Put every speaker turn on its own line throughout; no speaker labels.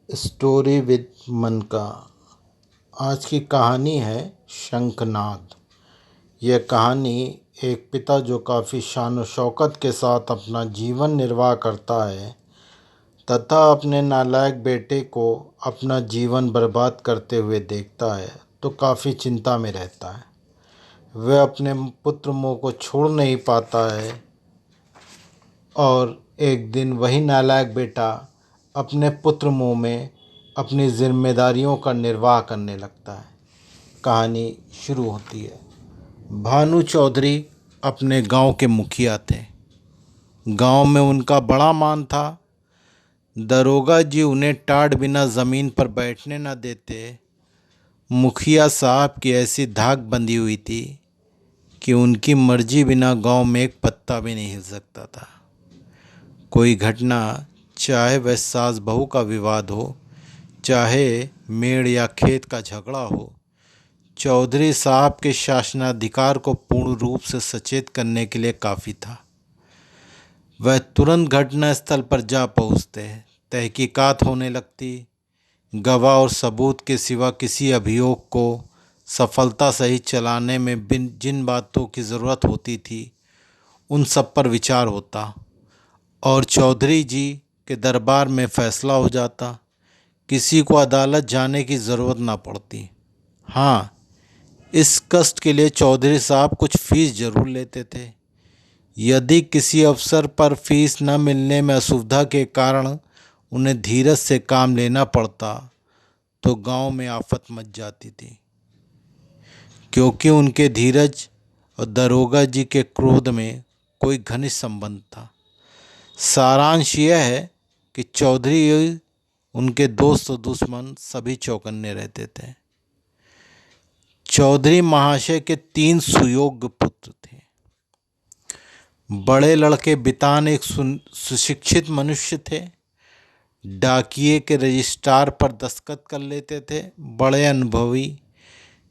Story with मनका। आज की कहानी है शंखनाद। यह कहानी एक पिता जो काफ़ी शान और शौकत के साथ अपना जीवन निर्वाह करता है तथा अपने नालायक बेटे को अपना जीवन बर्बाद करते हुए देखता है तो काफ़ी चिंता में रहता है। वह अपने पुत्र मोह को छोड़ नहीं पाता है और एक दिन वही नालायक बेटा अपने पुत्र मोह में अपनी जिम्मेदारियों का निर्वाह करने लगता है। कहानी शुरू होती है। भानु चौधरी अपने गांव के मुखिया थे। गांव में उनका बड़ा मान था। दरोगा जी उन्हें टाट बिना ज़मीन पर बैठने न देते। मुखिया साहब की ऐसी धाक बंधी हुई थी कि उनकी मर्जी बिना गांव में एक पत्ता भी नहीं हिल सकता था। कोई घटना, चाहे वह सास बहू का विवाद हो, चाहे मेड़ या खेत का झगड़ा हो, चौधरी साहब के शासनाधिकार को पूर्ण रूप से सचेत करने के लिए काफ़ी था। वह तुरंत घटनास्थल पर जा पहुंचते। तहकीकात होने लगती। गवाह और सबूत के सिवा किसी अभियोग को सफलता सहित चलाने में जिन बातों की ज़रूरत होती थी उन सब पर विचार होता और चौधरी जी के दरबार में फैसला हो जाता। किसी को अदालत जाने की ज़रूरत ना पड़ती। हाँ, इस कष्ट के लिए चौधरी साहब कुछ फीस जरूर लेते थे। यदि किसी अवसर पर फीस न मिलने में असुविधा के कारण उन्हें धीरज से काम लेना पड़ता तो गांव में आफत मच जाती थी, क्योंकि उनके धीरज और दरोगा जी के क्रोध में कोई घनिष्ठ संबंध था। सारांश यह है कि चौधरी उनके दोस्त और दुश्मन सभी चौकन्ने रहते थे। चौधरी महाशय के 3 सुयोग्य पुत्र थे। बड़े लड़के बितान एक सुशिक्षित मनुष्य थे। डाकिये के रजिस्ट्रार पर दस्तखत कर लेते थे। बड़े अनुभवी,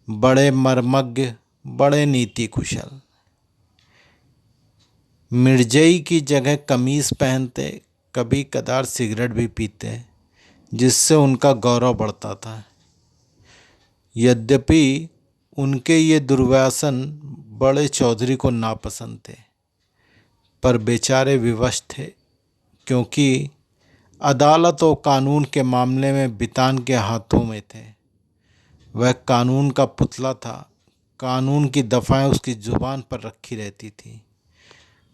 बड़े मर्मज्ञ, बड़े नीति कुशल। मिर्जई की जगह कमीज पहनते, कभी कदार सिगरेट भी पीते, जिससे उनका गौरव बढ़ता था। यद्यपि उनके ये दुर्व्यसन बड़े चौधरी को नापसंद थे, पर बेचारे विवश थे, क्योंकि अदालत और कानून के मामले में बितान के हाथों में थे। वह कानून का पुतला था। कानून की दफ़ाएं उसकी ज़ुबान पर रखी रहती थी।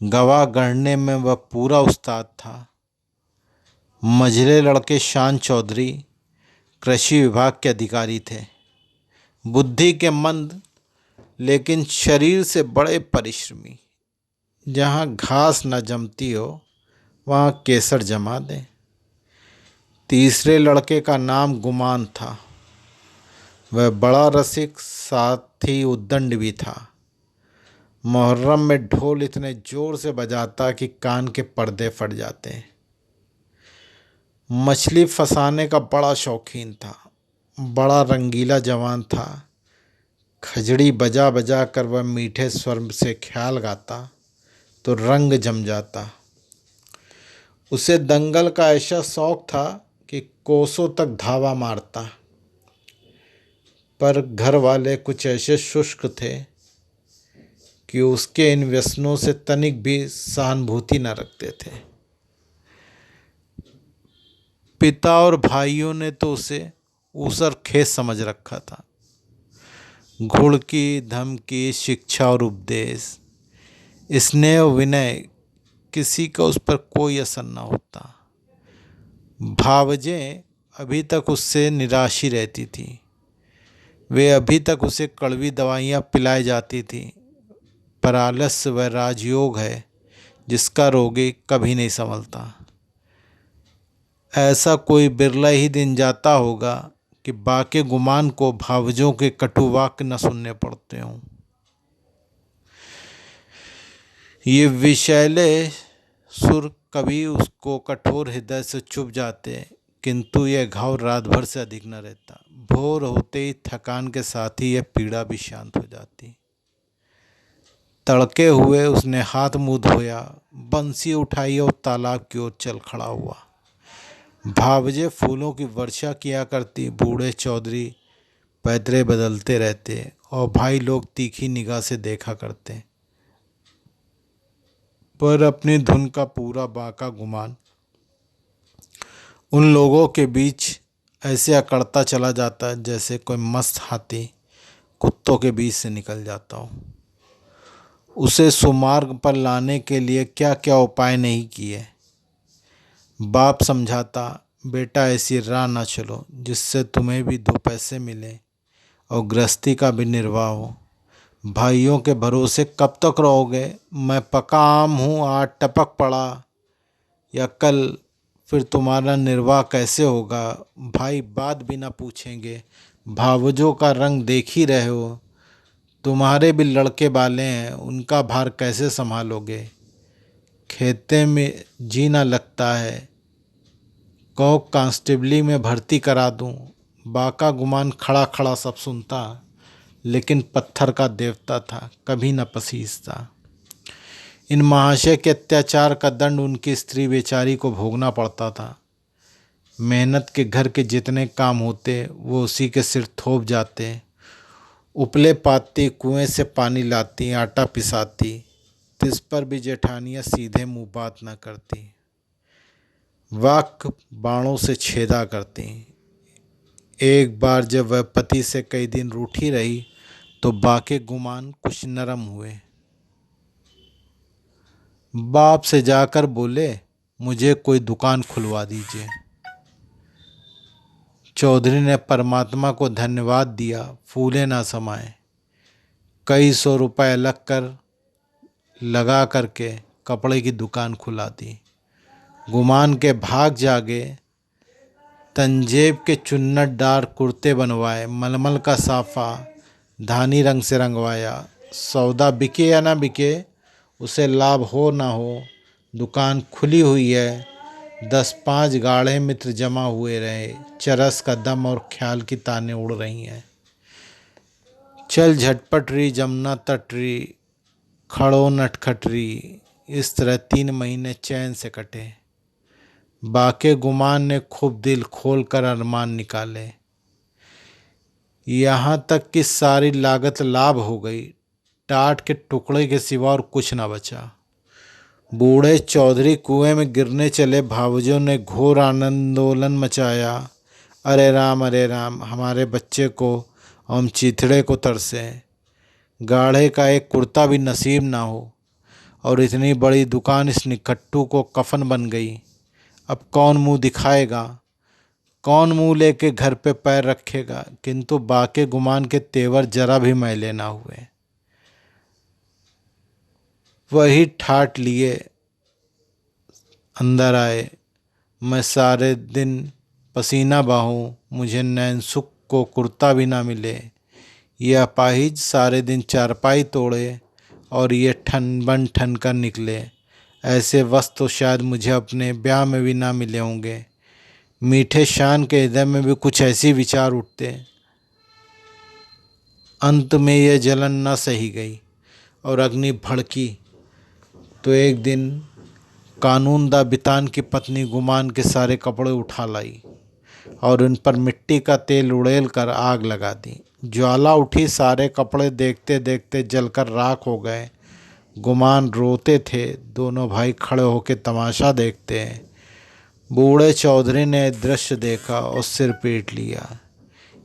गवाह गढ़ने में वह पूरा उस्ताद था। मझले लड़के शान चौधरी कृषि विभाग के अधिकारी थे। बुद्धि के मंद लेकिन शरीर से बड़े परिश्रमी। जहाँ घास न जमती हो वहाँ केसर जमा दें। तीसरे लड़के का नाम गुमान था। वह बड़ा रसिक, साथ ही उद्दंड भी था। मुहर्रम में ढोल इतने जोर से बजाता कि कान के पर्दे फट जाते। मछली फंसाने का बड़ा शौकीन था। बड़ा रंगीला जवान था। खजड़ी बजा बजा कर वह मीठे स्वर से ख्याल गाता तो रंग जम जाता। उसे दंगल का ऐसा शौक था कि कोसों तक धावा मारता, पर घर वाले कुछ ऐसे शुष्क थे कि उसके इन व्यसनों से तनिक भी सहानुभूति न रखते थे। पिता और भाइयों ने तो उसे ऊसर खेत समझ रखा था। घुड़की, धमकी, शिक्षा और उपदेश, स्नेह और विनय, किसी का उस पर कोई असर न होता। भावजें अभी तक उससे निराश ही रहती थी। वे अभी तक उसे कड़वी दवाइयाँ पिलाई जाती थी, पर आलस्य वह राजयोग है जिसका रोगी कभी नहीं संभलता। ऐसा कोई बिरला ही दिन जाता होगा कि बाके गुमान को भावजों के कटु वाक्य न सुनने पड़ते हों। ये विषैले सुर कभी उसको कठोर हृदय से चुभ जाते, किंतु यह घाव रात भर से अधिक न रहता। भोर होते ही थकान के साथ ही यह पीड़ा भी शांत हो जाती। तड़के हुए उसने हाथ मुंह धोया, बंसी उठाई और तालाब की ओर चल खड़ा हुआ। भावजे फूलों की वर्षा किया करती, बूढ़े चौधरी पैतरे बदलते रहते और भाई लोग तीखी निगाह से देखा करते। पर अपनी धुन का पूरा बांका गुमान उन लोगों के बीच ऐसे अकड़ता चला जाता जैसे कोई मस्त हाथी कुत्तों के बीच से निकल जाता हो। उसे सुमार्ग पर लाने के लिए क्या क्या उपाय नहीं किए। बाप समझाता, बेटा ऐसी राह न चलो जिससे तुम्हें भी दो पैसे मिले और गृहस्थी का भी निर्वाह हो। भाइयों के भरोसे कब तक रहोगे? मैं पका आम हूँ, आज टपक पड़ा या कल फिर तुम्हारा निर्वाह कैसे होगा? भाई बात भी ना पूछेंगे। भावजों का रंग देख ही रहे हो, तुम्हारे भी लड़के बाले हैं, उनका भार कैसे संभालोगे? खेते में जी ना लगता है, कहो कांस्टेबली में भर्ती करा दूं। बाका गुमान खड़ा खड़ा सब सुनता, लेकिन पत्थर का देवता था, कभी न पसीजता। इन महाशय के अत्याचार का दंड उनकी स्त्री बेचारी को भोगना पड़ता था। मेहनत के घर के जितने काम होते वो उसी के सिर थोप जाते। उपले पाती, कुएं से पानी लाती, आटा पिसाती, तिस पर भी जेठानियाँ सीधे मुंह बात न करती, वाक बाणों से छेदा करती। एक बार जब वह पति से कई दिन रूठी रही तो बाके गुमान कुछ नरम हुए। बाप से जाकर बोले, मुझे कोई दुकान खुलवा दीजिए। चौधरी ने परमात्मा को धन्यवाद दिया, फूले ना समाए। कई सौ रुपए लगा करके कपड़े की दुकान खुला दी। गुमान के भाग जागे, तंजेब के चुन्नटदार कुर्ते बनवाए, मलमल का साफा धानी रंग से रंगवाया। सौदा बिके या ना बिके, उसे लाभ हो ना हो, दुकान खुली हुई है। 10-5 गाढ़े मित्र जमा हुए रहे, चरस का दम और ख्याल की तानें उड़ रही हैं। चल झटपट री जमुना तट री, खड़ो नटखटरी। इस तरह 3 महीने चैन से कटे। बाके गुमान ने खूब दिल खोल कर अरमान निकाले, यहाँ तक कि सारी लागत लाभ हो गई। टाट के टुकड़े के सिवा और कुछ न बचा। बूढ़े चौधरी कुएं में गिरने चले। भावजों ने घोर आनंदोलन मचाया। अरे राम, हमारे बच्चे को हम चीथड़े को तरसे। गाढ़े का एक कुर्ता भी नसीब ना हो और इतनी बड़ी दुकान इस निकट्टू को कफन बन गई। अब कौन मुंह दिखाएगा, कौन मुंह लेके घर पे पैर रखेगा? किंतु बाके गुमान के तेवर जरा भी मैले ना हुए। वही ठाट लिए अंदर आए। मैं सारे दिन पसीना बहाऊं, मुझे नैन सुख को कुर्ता भी ना मिले। ये अपाहिज सारे दिन चारपाई तोड़े और ये ठन बन ठन कर निकले। ऐसे वस्त तो शायद मुझे अपने ब्याह में भी ना मिले होंगे। मीठे शान के हृदय में भी कुछ ऐसी विचार उठते। अंत में यह जलन न सही गई और अग्नि भड़की तो एक दिन कानूनदा बितान की पत्नी गुमान के सारे कपड़े उठा लाई और उन पर मिट्टी का तेल उड़ेल कर आग लगा दी। ज्वाला उठी, सारे कपड़े देखते देखते जलकर राख हो गए। गुमान रोते थे, दोनों भाई खड़े होकर तमाशा देखते हैं। बूढ़े चौधरी ने दृश्य देखा और सिर पीट लिया।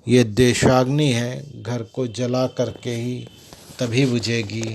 ये देशाग्नि है, घर को जला करके ही तभी बुझेगी।